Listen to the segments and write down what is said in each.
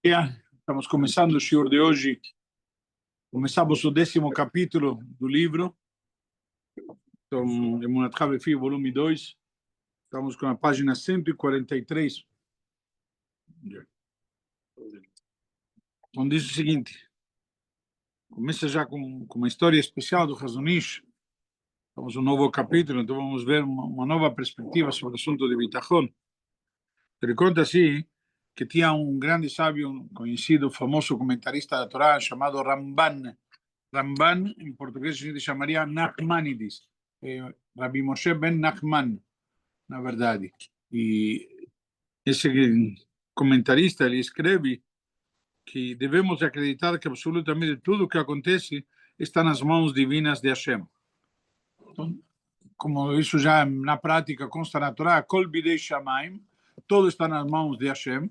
Estamos começando o shiur de hoje. Começamos o 10º capítulo do livro. Então, Emunat Havefi, volume 2. Estamos com a página 143. Então, diz o seguinte. Começa já com uma história especial do Chazon Ish. Estamos um novo capítulo, então vamos ver uma nova perspectiva sobre o assunto de Bitachon. Ele conta assim que tinha grande sábio, conhecido, famoso comentarista da Torá, chamado Ramban. Ramban, em português, a gente chamaria Nachmanides. Rabbi Moshe ben Nachman, na verdade. E esse comentarista, ele escreve que devemos acreditar que absolutamente tudo o que acontece está nas mãos divinas de Hashem. Então, como isso já na prática consta na Torá, Kol bidei Shamaim, tudo está nas mãos de Hashem,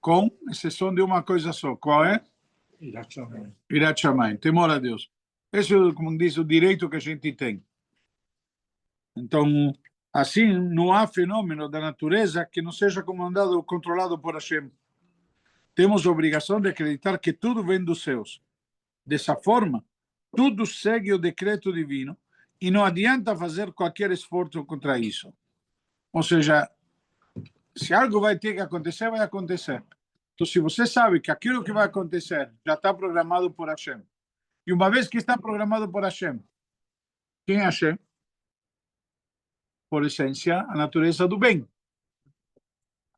com exceção de uma coisa só. Qual é? Irat Shamayim, temor a Deus. Esse é, como diz, o direito que a gente tem. Então, assim, não há fenômeno da natureza que não seja comandado ou controlado por Hashem. Temos a obrigação de acreditar que tudo vem dos céus. Dessa forma, tudo segue o decreto divino e não adianta fazer qualquer esforço contra isso. Ou seja, se algo vai ter que acontecer, vai acontecer. Então, se você sabe que aquilo que vai acontecer já está programado por Hashem, e uma vez que está programado por Hashem, quem é Hashem? Por essência, a natureza do bem.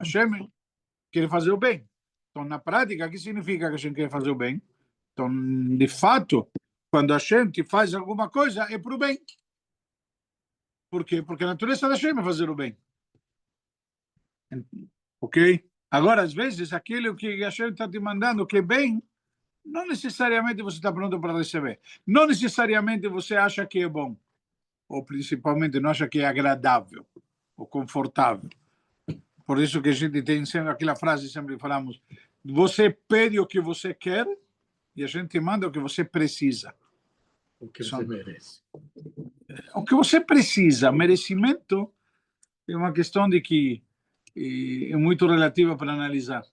Hashem quer fazer o bem. Então, na prática, o que significa que Hashem quer fazer o bem? Então, de fato, quando Hashem te faz alguma coisa, é para o bem. Por quê? Porque a natureza da Hashem é fazer o bem. Ok? Agora, às vezes, aquilo que Hashem está te mandando, que é bem, não necessariamente você está pronto para receber. Não necessariamente você acha que é bom. Ou, principalmente, não acha que é agradável ou confortável. Por isso que a gente tem sempre aquela frase, sempre falamos, você pede o que você quer e a gente manda o que você precisa. O que você merece. O que você precisa. Merecimento é uma questão de que é muito relativa para analisar.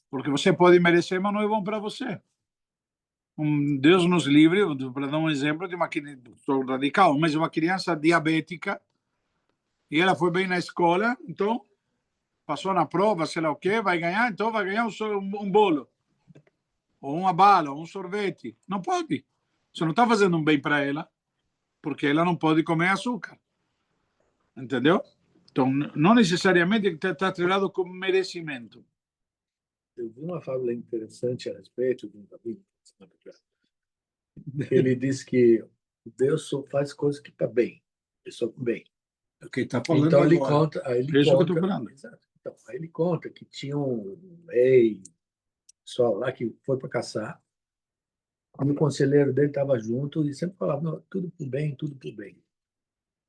Porque você pode merecer, mas não é bom para você. Deus nos livre, para dar um exemplo de uma sou radical, mas uma criança diabética, e ela foi bem na escola, então passou na prova, sei lá o quê, vai ganhar, então vai ganhar um bolo, ou uma bala, ou um sorvete. Não pode. Você não está fazendo um bem para ela, porque ela não pode comer açúcar. Entendeu? Então, não necessariamente está atrelado com merecimento. Eu vi uma fábula interessante a respeito de um rabino. Ele diz que Deus só faz coisas que está bem. É só bem. O que está falando então, agora. ele conta, aí ele isso conta, que eu estou falando. Exato. Então, aí ele conta que tinha um rei, pessoal lá que foi para caçar, e o conselheiro dele estava junto e sempre falava, não, tudo por bem, tudo por bem.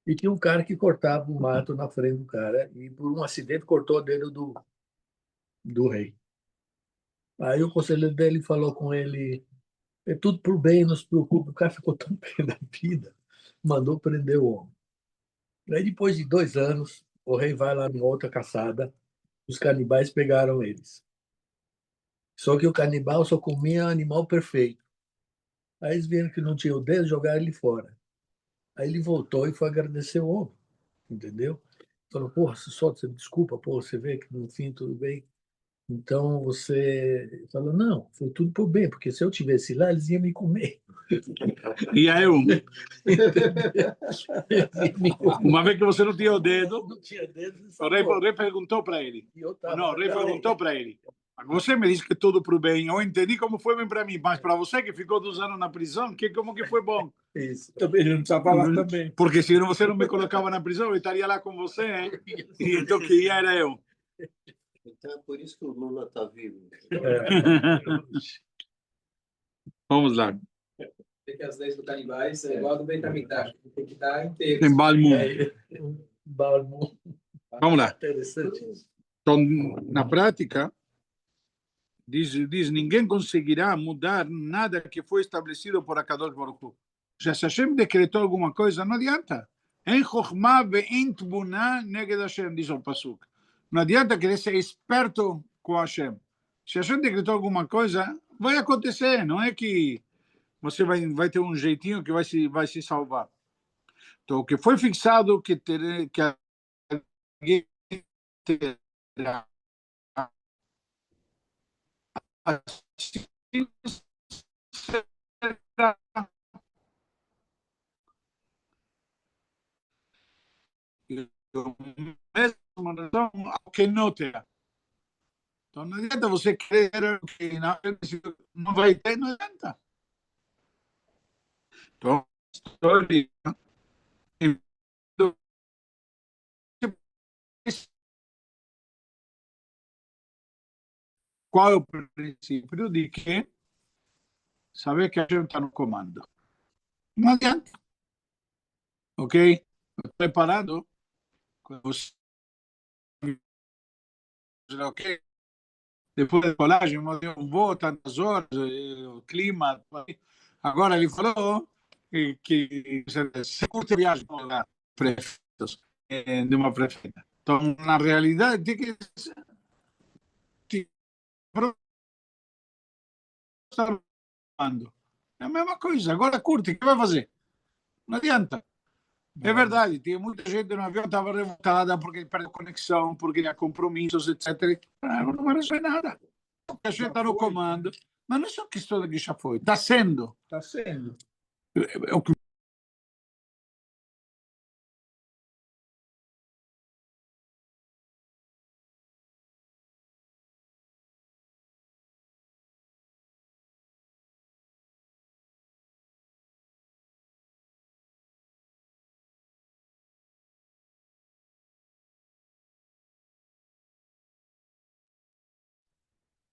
E tinha um cara que cortava o mato na frente do cara e, por um acidente, cortou o dedo do rei. Aí o conselheiro dele falou com ele, é tudo por bem, não se preocupe. O cara ficou tão bem da vida, mandou prender o homem. Aí, depois de 2 anos, o rei vai lá numa outra caçada, os canibais pegaram eles. Só que o canibal só comia animal perfeito. Aí eles viram que não tinha o dedo, jogaram ele fora. Aí ele voltou e foi agradecer o homem, entendeu? Falou, porra, você desculpa, porra, você vê que no fim tudo bem. Então você falou, não, foi tudo por bem, porque se eu tivesse lá, eles iam me comer. E aí, uma vez que você não tinha o dedo, Não tinha dedo, o rei perguntou para ele. Não, o rei perguntou para ele. Você me disse que tudo para o bem. Eu entendi como foi bem para mim, mas para você que ficou 2 anos na prisão, como que foi bom? Isso. Também não precisava falar também. Porque se você não me colocava na prisão, eu estaria lá com você, hein? E então que ia era eu. Então é por isso que o Lula está vivo. Vamos lá. Tem que as leis do canibais é igual a do Beitamigdash, tem que estar inteiro. Em Balmum. Balmum. Vamos lá. Interessante. Então, na prática, diz ninguém conseguirá mudar nada que foi estabelecido por Akadosh Baruch Hu. Já se Hashem decretou alguma coisa, não adianta. En chokhmah ve'en tbunah neged Hashem, diz o Pasuk. Não adianta querer ser esperto com Hashem. Se Hashem decretou alguma coisa, vai acontecer. Não é que você vai ter um jeitinho que vai se salvar. Então, o que foi fixado que alguém terá. Assim será. Mesmo razão ao que não terá. Então, não adianta você querer o que não vai ter, não adianta. Então, história. Qual é o princípio de que saber que a gente está no comando? Não adianta. Ok? Preparado? Você, ok? Depois da colagem, eu vou, tantas horas, o clima. Agora ele falou que se curte a viagem para prefeitos, de uma prefeita. Então, na realidade, tem que estar falando. É a mesma coisa. Agora curte, o que vai fazer? Não adianta. É verdade, tinha muita gente no avião que estava revoltada porque perdeu conexão, porque tinha compromissos, etc. Não vai resolver nada. A gente está no comando. Mas não é só questão de que já foi. Está sendo. Está sendo. O que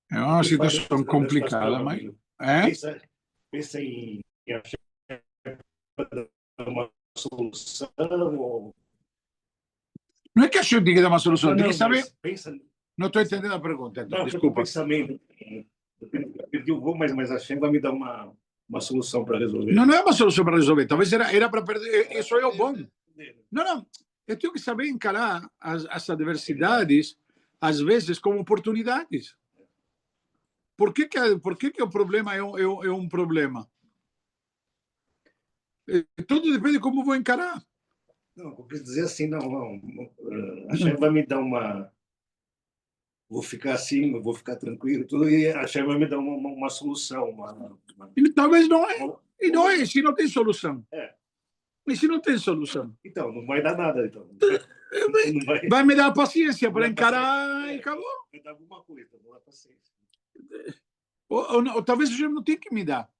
é uma situação complicada, mas. Pensa em achar uma solução. Não é que a gente tem que dar uma solução, tem que saber. Pensa, Não estou entendendo a pergunta, então, não, desculpa. pensamento. Eu perdi o voo, mas a Hashem vai me dar uma solução para resolver. Não é uma solução para resolver. Talvez era para perder. Isso é o bom. Não. Eu tenho que saber encarar as adversidades, às vezes, como oportunidades. Por que o problema é um problema? Tudo depende de como vou encarar. Não, eu quis dizer assim, não. A Hashem vai me dar uma... Vou ficar assim, vou ficar tranquilo, tudo, e a Hashem vai me dar uma solução. E talvez não é. E não é, se não tem solução. E se não tem solução? Então, não vai dar nada. Então. Não vai me dar paciência para encarar e acabou. Vai dar alguma coisa, não dá paciência. Ou talvez a gente não tenha que me dar.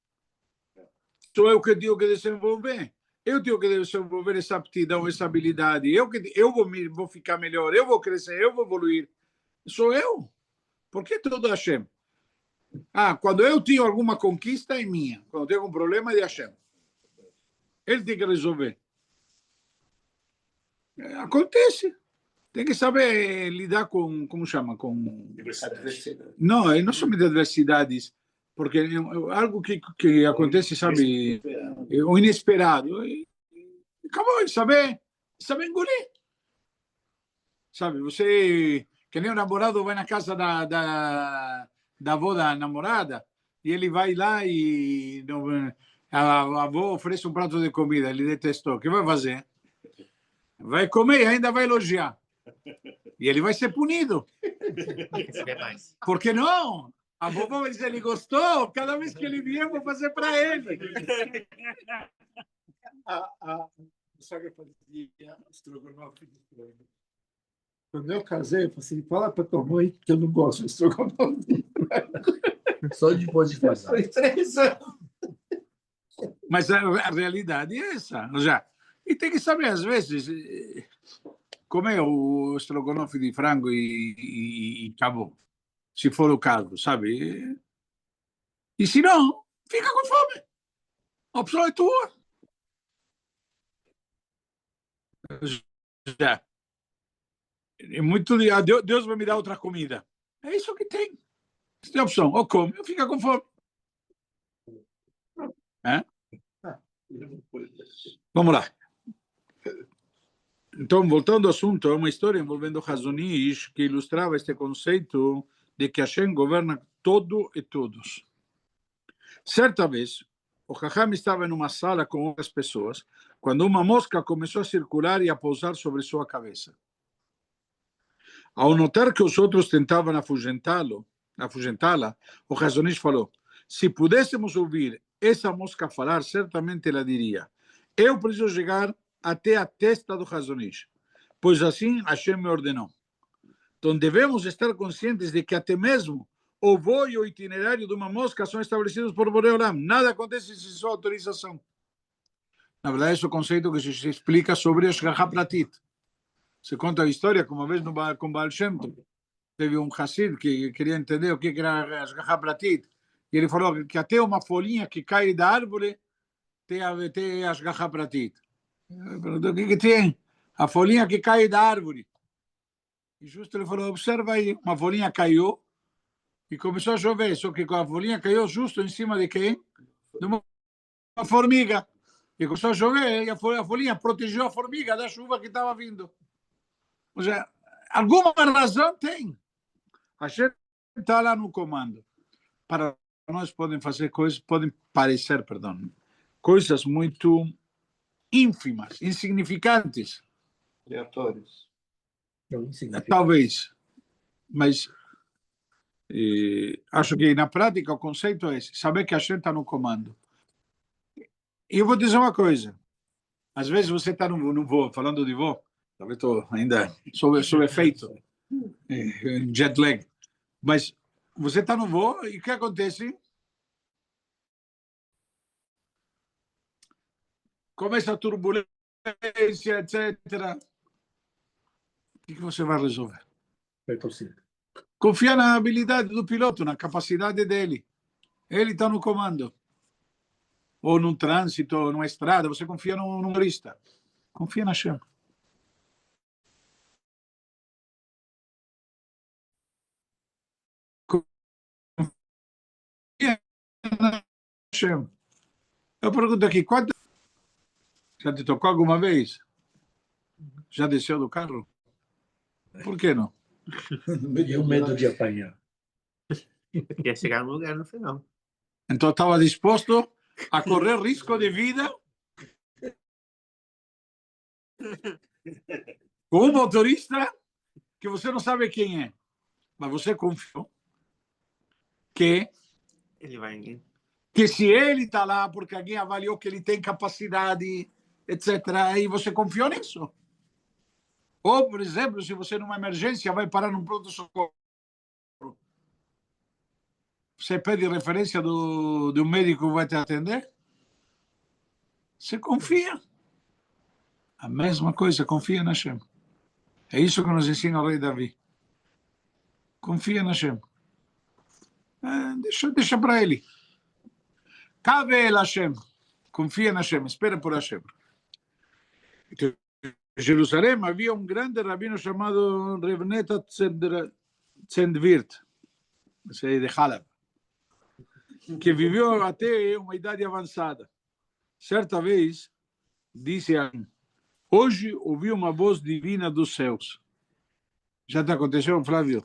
Sou eu que tenho que desenvolver. Eu tenho que desenvolver essa aptidão, essa habilidade. Eu vou ficar melhor, eu vou crescer, eu vou evoluir. Sou eu. Por que todo Hashem? Quando eu tenho alguma conquista, é minha. Quando eu tenho algum problema, é de Hashem. Ele tem que resolver. Acontece. Tem que saber lidar com, como chama? Com Adversidade. não somente adversidades, porque é algo que acontece, sabe, o inesperado. E acabou, saber engolir. Sabe, você, que nem o namorado vai na casa da avó da namorada, e ele vai lá e a avó oferece um prato de comida, ele detestou. O que vai fazer? Vai comer e ainda vai elogiar. E ele vai ser punido. Por que não? A vovó vai dizer, ele gostou? Cada vez que ele vier, eu vou fazer para ele. A sogra fazia estrogonofe de frango. Quando eu casei, eu falei assim, fala para tua mãe que eu não gosto de estrogonofe de frango. Só depois de casar. Foi 3 anos. Mas a realidade é essa. Já. E tem que saber, às vezes, comer o estrogonofe de frango e acabou. Se for o caso, sabe? E se não, fica com fome. A opção é tua. Já. É muito. Deus vai me dar outra comida. É isso que tem. Você tem a opção. Ou come, ou fica com fome. Vamos lá. Então, voltando ao assunto, é uma história envolvendo Hazon Ish que ilustrava este conceito de que Hashem governa todo e todos. Certa vez, o Jajam estava em uma sala com outras pessoas, quando uma mosca começou a circular e a pousar sobre sua cabeça. Ao notar que os outros tentavam afugentá-la, o Hazon Ish falou: se pudéssemos ouvir essa mosca falar, certamente ela diria: eu preciso chegar até a testa do Hazon Ish, pois assim Hashem me ordenou. Então devemos estar conscientes de que até mesmo o voo e o itinerário de uma mosca são estabelecidos por Borei Olam. Nada acontece sem sua autorização. Na verdade, esse é o conceito que se explica sobre o Ashgaha Pratit. Se conta a história que uma vez com Baal Shem Tov, teve um Hassid que queria entender o que era Ashgaha Pratit. E ele falou que até uma folhinha que cai da árvore tem Ashgaha Pratit. Eu perguntei: o que tem? A folhinha que cai da árvore. E justo ele falou: observa aí, uma folhinha caiu e começou a chover, só que a folhinha caiu justo em cima de quem? De uma formiga. E começou a chover e a folhinha protegeu a formiga da chuva que estava vindo. Ou seja, alguma razão tem. A gente está lá no comando. Para nós podem fazer coisas, podem parecer, coisas muito ínfimas, insignificantes. Aleatórios. Talvez. Mas acho que na prática o conceito é esse: saber que a gente está no comando. E eu vou dizer uma coisa: às vezes você está no voo, falando de voo, talvez estou ainda sob efeito, jet lag, mas você está no voo e o que acontece? Começa a turbulência, etc. O que você vai resolver? Confia na habilidade do piloto, na capacidade dele. Ele está no comando. Ou num trânsito, ou numa estrada, você confia no motorista. Confia na Hashem. Confia na Hashem. Eu pergunto aqui: quanto já te tocou alguma vez? Já desceu do carro? Por que não? E o medo de apanhar. Quer chegar no lugar no final. Então estava disposto a correr risco de vida com um motorista que você não sabe quem é, mas você confiou que Ele vai. que se ele está lá porque alguém avaliou que ele tem capacidade, etc., aí você confiou nisso. Ou, por exemplo, se você numa emergência vai parar num pronto-socorro, você pede referência do médico que vai te atender? Você confia. A mesma coisa, confia na Hashem. É isso que nos ensina o rei Davi. Confia na Hashem. Deixa para ele. Cabe el Hashem. Confia na Hashem, espera por Hashem. Em Jerusalém havia um grande rabino chamado Reb Neta Tzendvirt, de Halab, que viveu até uma idade avançada. Certa vez, disse a mim: hoje ouvi uma voz divina dos céus. Já te aconteceu, Flávio?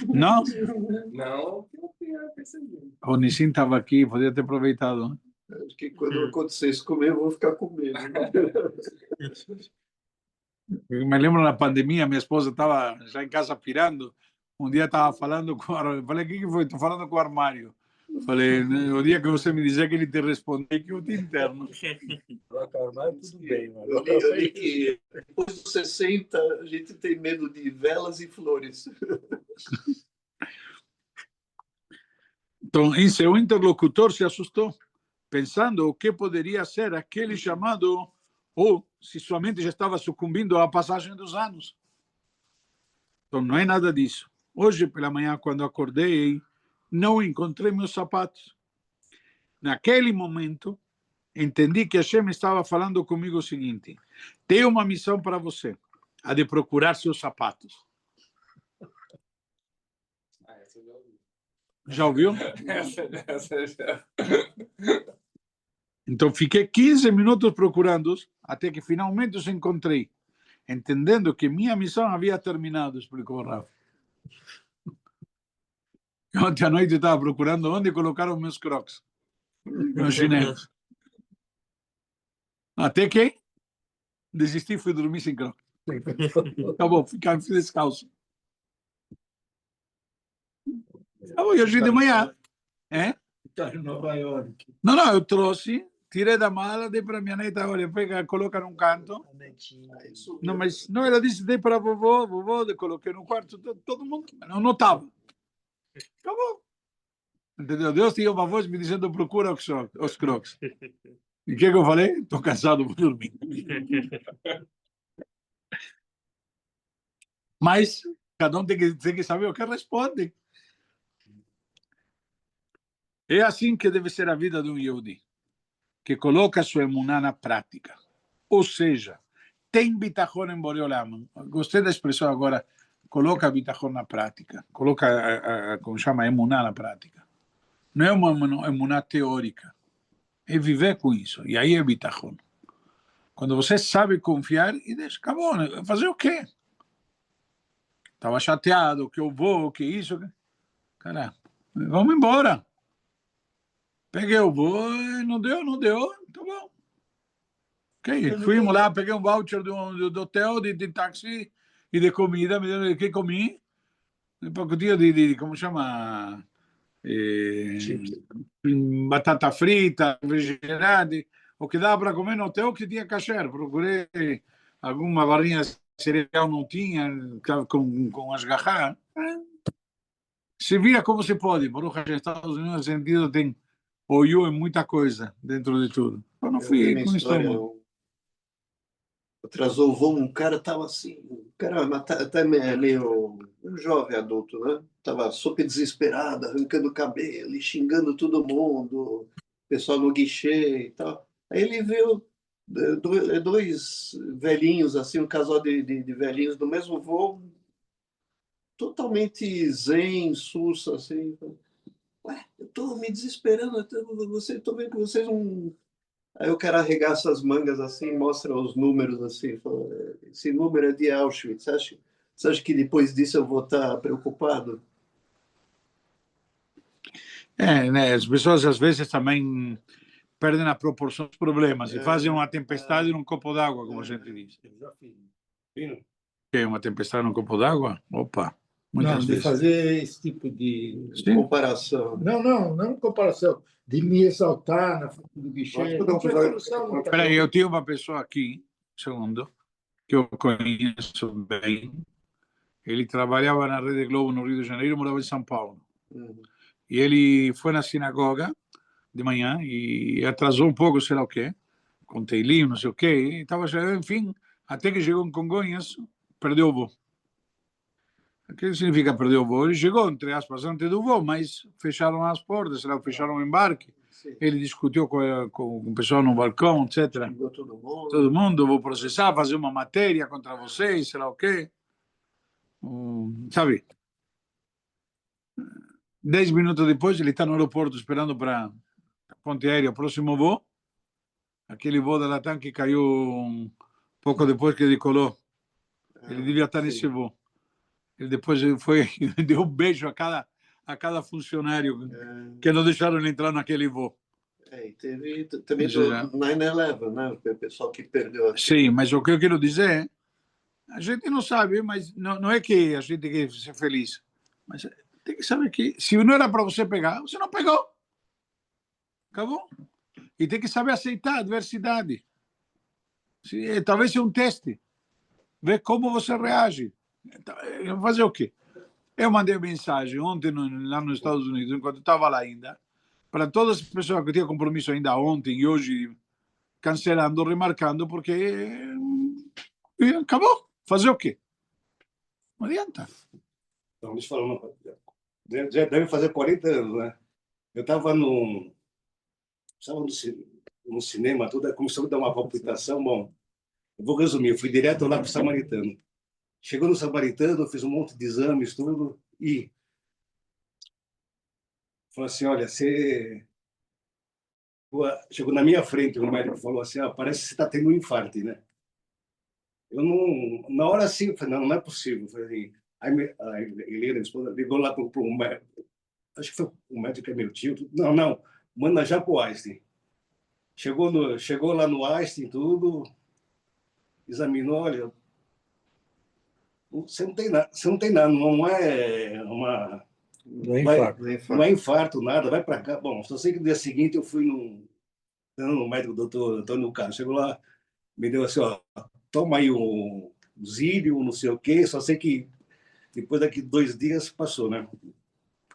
Não? Não, eu tinha percebido. O Nissim estava aqui, podia ter aproveitado. Acho que quando acontecer isso comigo, eu vou ficar com medo. Eu me lembro na pandemia, minha esposa estava já em casa pirando. Um dia estava falando com o armário. Falei: o que foi? Estou falando com o armário. Falei: o dia que você me dizer que ele te responder, que eu te interno. Tudo bem, mano. Eu li que depois dos 60, a gente tem medo de velas e flores. Então, em seu interlocutor se assustou, pensando o que poderia ser aquele chamado, ou se sua mente já estava sucumbindo à passagem dos anos. Então, não é nada disso. Hoje, pela manhã, quando acordei, não encontrei meus sapatos. Naquele momento, entendi que Hashem estava falando comigo o seguinte: tenho uma missão para você, a de procurar seus sapatos. Essa eu já ouvi. Já ouviu? Essa já. Então, fiquei 15 minutos procurando-os, até que finalmente os encontrei, entendendo que minha missão havia terminado, explicou o Rafa. Ontem à noite eu estava procurando onde colocaram meus crocs, meus chinelos. Até que desisti e fui dormir sem crocs. Acabou, ficar descalço. Acabou, e hoje de manhã. Está em Nova York. Não, eu trouxe, tirei da mala, dei para minha neta, olha, pega, coloca num canto. A netinha. Não, mas não, ela disse, dei para vovô, coloquei no quarto, todo mundo, não notava. Acabou. Entendeu? Deus tinha uma voz me dizendo, procura os crocs. E o que eu falei? Estou cansado, vou dormir. Mas cada um tem que saber o que responde. É assim que deve ser a vida de um Yehudi, que coloca sua emuná na prática. Ou seja, tem bitachon em Boreolam. Gostei da expressão agora, coloca bitachon na prática. Coloca, como chama, emuná na prática. Não é uma emuná teórica. É viver com isso. E aí é bitachon. Quando você sabe confiar, e deixa, acabou, né? Fazer o quê? Estava chateado, que eu vou, que isso. Caramba, vamos embora. Peguei o voo, não deu, tá bom. Ok, fomos lá, peguei um voucher do hotel, de táxi e de comida, me deram que comi, um pacotinho como chama? Batata frita, refrigerante, o que dava para comer no hotel que tinha kasher. Procurei alguma barrinha de cereal, não tinha, com as garras. Se vira como se pode. Baruch Hashem, Estados Unidos, no sentido, tem oiô em muita coisa dentro de tudo. Eu não Eu fui vi uma com história, estômago. atrasou o voo, um cara tava assim, um cara até meio um jovem adulto, né? Tava super desesperado, arrancando o cabelo, e xingando todo mundo, pessoal no guichê e tal. Aí ele viu dois velhinhos, assim, um casal de velhinhos do mesmo voo, totalmente zen, sussa, assim. Ué, eu tô me desesperando, tô vendo que vocês não. Aí o cara arregaça as mangas assim, mostra os números assim, fala, esse número é de Auschwitz, você acha que depois disso eu vou estar preocupado? Né, as pessoas às vezes também perdem a proporção dos problemas e fazem uma tempestade num copo d'água, como a gente diz. Que é uma tempestade num copo d'água? Opa, muitas Não, de vezes. fazer esse tipo de. Sim. Comparação. Não comparação. De me exaltar na frente do guichê. Não tinha solução, não. Espera aí, eu tinha uma pessoa aqui, segundo, que eu conheço bem. Ele trabalhava na Rede Globo no Rio de Janeiro, morava em São Paulo. E ele foi na sinagoga de manhã e atrasou um pouco, sei lá o quê, com Teilim, não sei o quê, e estava, enfim, até que chegou em Congonhas, perdeu o voo. O que significa perder o voo? Ele chegou, entre aspas, antes do voo, mas fecharam as portas, sei lá, fecharam o embarque. Sim. Ele discutiu com o pessoal no balcão, etc. Xingou todo mundo. Todo mundo, vou processar, fazer uma matéria contra vocês, sei lá o quê. Sabe? 10 minutos depois, ele está no aeroporto esperando para a ponte aérea, o próximo voo. Aquele voo da Latam que caiu um pouco depois que decolou. Ele devia estar nesse voo. Ele depois foi deu um beijo a cada funcionário que não deixaram ele entrar naquele voo. E teve também do 9/11, né? O pessoal que perdeu a. Sim, mas o que eu quero dizer, a gente não sabe, mas não é que a gente tem que ser feliz. Mas tem que saber que se não era para você pegar, você não pegou. Acabou. E tem que saber aceitar a adversidade. Talvez seja um teste. Ver como você reage. Fazer o quê? Eu mandei mensagem ontem lá nos Estados Unidos, enquanto estava lá ainda, para todas as pessoas que tinham compromisso ainda ontem e hoje, cancelando, remarcando, porque acabou. Fazer o quê? Não adianta. Então, deixa eu falar uma coisa. Já deve fazer 40 anos, né? Eu estava no cinema, tudo, começou a dar uma palpitação. Bom, eu vou resumir, eu fui direto lá para o Samaritano. Chegou no Samaritano, fiz um monte de exames, tudo, e falou assim, olha, você chegou na minha frente, o médico falou assim, parece que você está tendo um infarto, né? Eu não, na hora assim, eu falei, não é possível. Eu falei, a Helena, a esposa, ligou lá para um médico, acho que foi um médico que é meu tio, não, manda já para o Einstein. Chegou lá no Einstein, tudo, examinou, olha, você não tem nada, não é uma... Não é infarto. Não é infarto, nada, vai para cá. Bom, só sei que no dia seguinte eu fui no médico, doutor Antônio Carlos, chegou lá, me deu assim, toma aí um Zílio, não sei o quê, só sei que depois daqui 2 dias passou, né?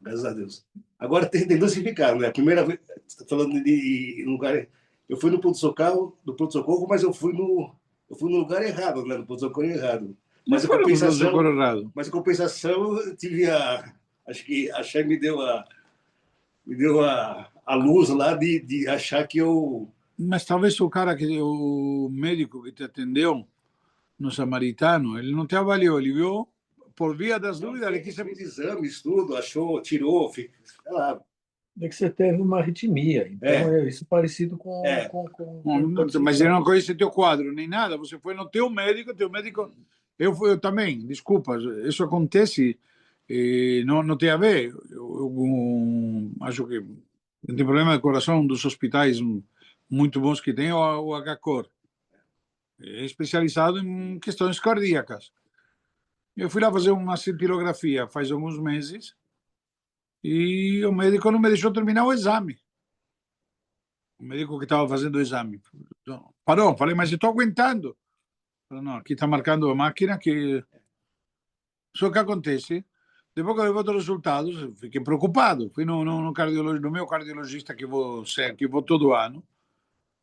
Graças a Deus. Agora tem dosificado, né? A primeira vez, falando de lugar, eu fui no pronto-socorro, mas eu fui no lugar errado, né? No pronto-socorro errado. Mas a compensação, eu tive acho que a Chay me deu a luz lá de achar que eu... Mas talvez o médico que te atendeu, no samaritano, ele não te avaliou, ele viu, por via das dúvidas, ele quis... Fez exames, tudo, achou, tirou, sei lá. É que você teve uma arritmia, então é isso parecido com... Mas ele não conhece teu quadro, nem nada, você foi no teu médico, eu também, desculpa, isso acontece, não tem a ver, eu acho que tem problema de coração, um dos hospitais muito bons que tem, o HCOR, é especializado em questões cardíacas. Eu fui lá fazer uma cintilografia faz alguns meses e o médico não me deixou terminar o exame. O médico que estava fazendo o exame parou, falei, mas eu estou aguentando. Falei, não, aqui está marcando a máquina que... Só que acontece, depois que eu levou os resultados, fiquei preocupado. Fui no meu cardiologista que vou todo ano.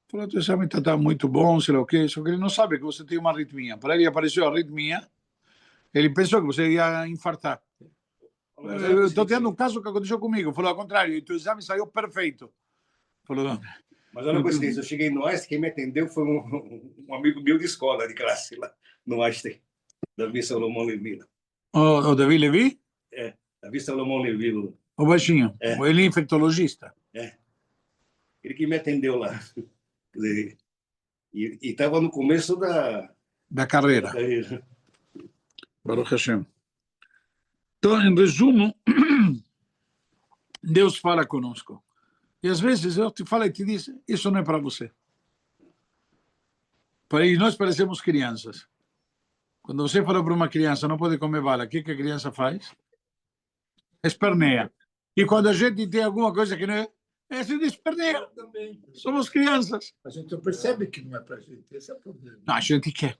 Falou, o exame está muito bom, sei lá o quê, só que ele não sabe que você tem uma arritmia. Para ele apareceu a arritmia, ele pensou que você ia infartar. Eu estou tendo um caso que aconteceu comigo. Falou, ao contrário, o exame saiu perfeito. Falou, mas olha a coincidência, eu cheguei no Einstein, quem me atendeu foi um amigo meu de escola, de classe lá, no Einstein, Davi Salomão Levi. O Davi Levi? Davi Salomão Levi. O baixinho, ele é infectologista. Ele que me atendeu lá. E estava no começo da carreira. Baruch Hashem. Então, em resumo, Deus fala conosco. E às vezes eu te falo e te diz, isso não é para você. E nós parecemos crianças. Quando você fala para uma criança, não pode comer bala, o que a criança faz? Esperneia. E quando a gente tem alguma coisa que não é, se desperneia. Somos crianças. A gente percebe que não é para a gente, esse é o problema. Não, a gente quer.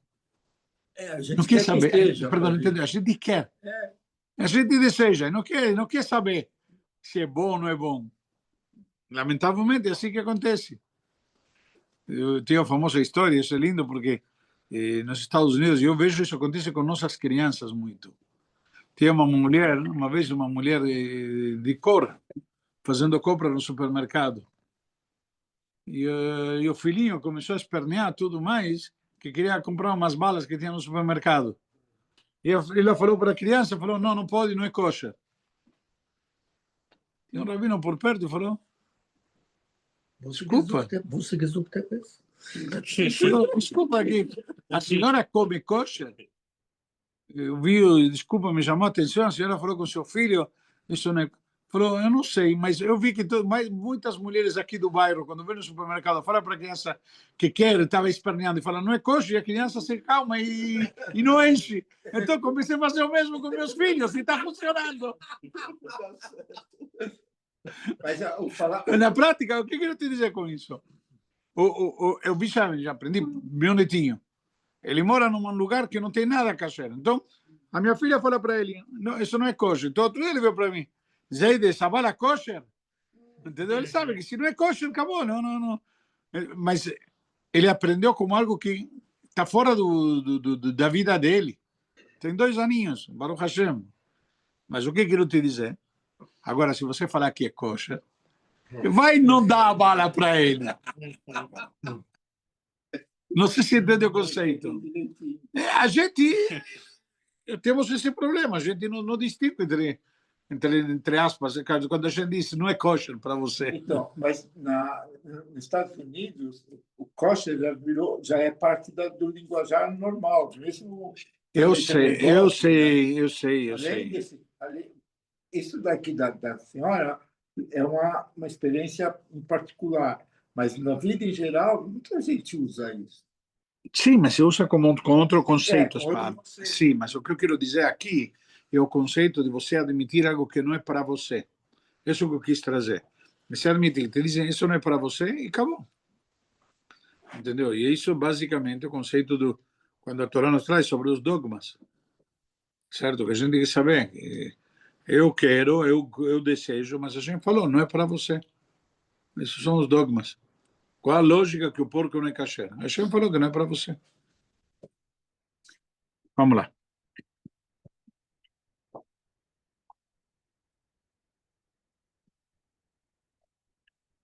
A gente não quer saber. Esteja, perdão, não entendeu? A gente quer. A gente deseja, não quer saber se é bom ou não é bom. Lamentavelmente é assim que acontece. Eu tenho a famosa história, isso é lindo porque nos Estados Unidos eu vejo isso acontecer com nossas crianças muito. Tinha uma vez uma mulher de cor fazendo compra no supermercado e o filhinho começou a espernear tudo mais que queria comprar umas balas que tinha no supermercado. E ela falou para a criança, falou, não pode, não é kosher. E um rabino por perto falou, desculpa. Desculpa aqui, a senhora come kosher? Eu vi, desculpa, me chamou a atenção, a senhora falou com seu filho, isso não é... Falou, eu não sei, mas eu vi que muitas mulheres aqui do bairro, quando vêm no supermercado, falam para a criança que quer, estava esperneando, e falam, não é kosher, e a criança se calma e não enche. Então comecei a fazer o mesmo com meus filhos, e está funcionando. Mas Na prática, o que eu quero te dizer com isso? Eu vi, já aprendi, meu netinho. Ele mora num lugar que não tem nada kosher. Então, a minha filha fala para ele, não, isso não é kosher. Então, outro dia ele veio para mim, Zeide, essa bala é kosher? Entendeu? Ele sabe que se não é kosher, acabou. Não. Mas ele aprendeu como algo que está fora da vida dele. Tem 2 aninhos, Baruch Hashem. Mas o que eu quero te dizer? Agora, se você falar que é kosher, vai não dar a bala para ele. Não sei se entende o conceito. A gente temos esse problema, a gente não distingue entre entre aspas, Ricardo, quando a gente diz não é kosher para você. Então, mas nos Estados Unidos, o kosher já é parte do linguajar normal, mesmo Eu esse sei, negócio, eu sei. isso daqui da senhora é uma experiência em particular, mas na vida em geral, muita gente usa isso. Sim, mas se usa com outro conceito, com outro Spano. conceito. Sim, mas o que eu quero dizer aqui é o conceito de você admitir algo que não é para você. Isso que eu quis trazer. Você admitir, te dizem isso não é para você e acabou. Entendeu? E isso basicamente o conceito do quando a Torá nos traz sobre os dogmas. Certo? Que a gente tem que saber. Eu quero, eu desejo, mas a gente falou, não é para você. Esses são os dogmas. Qual a lógica que o porco não é kasher? A gente falou que não é para você. Vamos lá.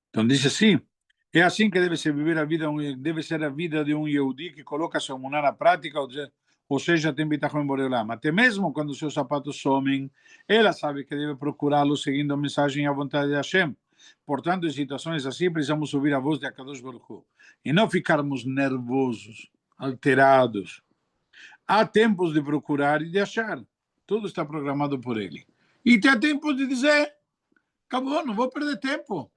Então diz assim, é assim que deve ser viver a vida, deve ser a vida de Yehudi que coloca sua emuná na prática, ou seja, tem bitachon em Boreolam. Até mesmo quando seus sapatos somem, ela sabe que deve procurá-lo seguindo a mensagem e a vontade de Hashem. Portanto, em situações assim, precisamos ouvir a voz de Akadosh Baruch Hu e não ficarmos nervosos, alterados. Há tempos de procurar e de achar. Tudo está programado por ele. E tem tempo de dizer, acabou, não vou perder tempo.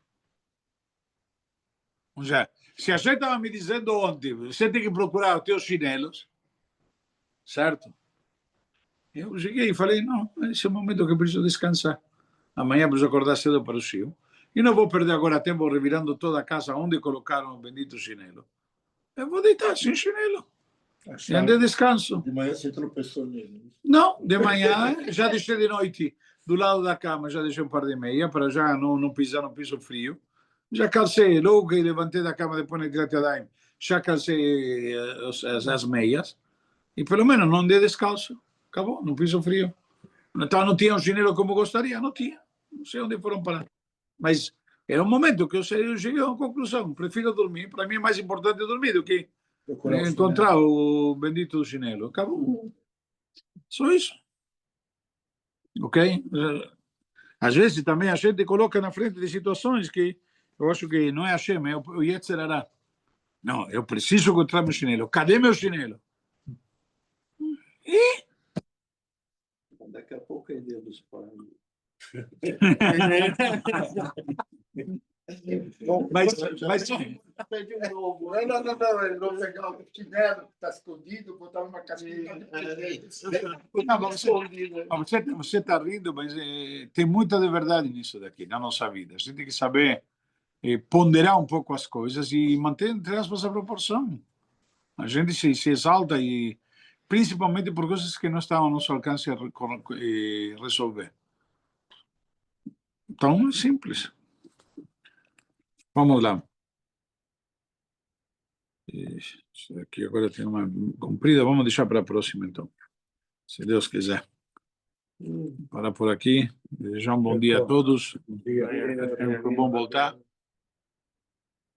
Ou seja, se a gente estava me dizendo ontem, você tem que procurar os teus chinelos, certo? Eu cheguei e falei, não, esse é o momento que eu preciso descansar. Amanhã preciso acordar cedo para o Shio. E não vou perder agora tempo revirando toda a casa onde colocaram o bendito chinelo. Eu vou deitar sem chinelo. E andei descanso. De manhã você tropeçou nele. Não, de manhã, já deixei de noite do lado da cama, já deixei um par de meia para já não pisar no piso frio. Já calcei, logo que levantei da cama depois de Netilat Yadayim, já calcei as meias e pelo menos não andei descalço. Acabou, no piso frio. Então não tinha um chinelo como gostaria, não tinha. Não sei onde foram parar. Mas era um momento que eu cheguei a uma conclusão. Prefiro dormir. Para mim é mais importante dormir do que encontrar o bendito do chinelo. Acabou. Só isso. Ok? Às vezes também a gente coloca na frente de situações que eu acho que não é a Hashem, é o Yetzer Hara. Não, eu preciso encontrar meu chinelo. Cadê meu chinelo? E? Daqui a pouco é dia dos pais. Mas Pede um novo. Não, eles vão pegar o chinelo que está escondido, botar uma casquinha. você está rindo, mas tem muita de verdade nisso daqui, na nossa vida. A gente tem que saber ponderar um pouco as coisas e manter, entre aspas, a proporção. A gente se exalta, e principalmente por coisas que não estão ao nosso alcance a resolver. Então, é simples. Vamos lá. Isso aqui agora tem uma comprida, vamos deixar para a próxima, então. Se Deus quiser. Para por aqui. Desejar um bom dia a todos. Foi bom voltar.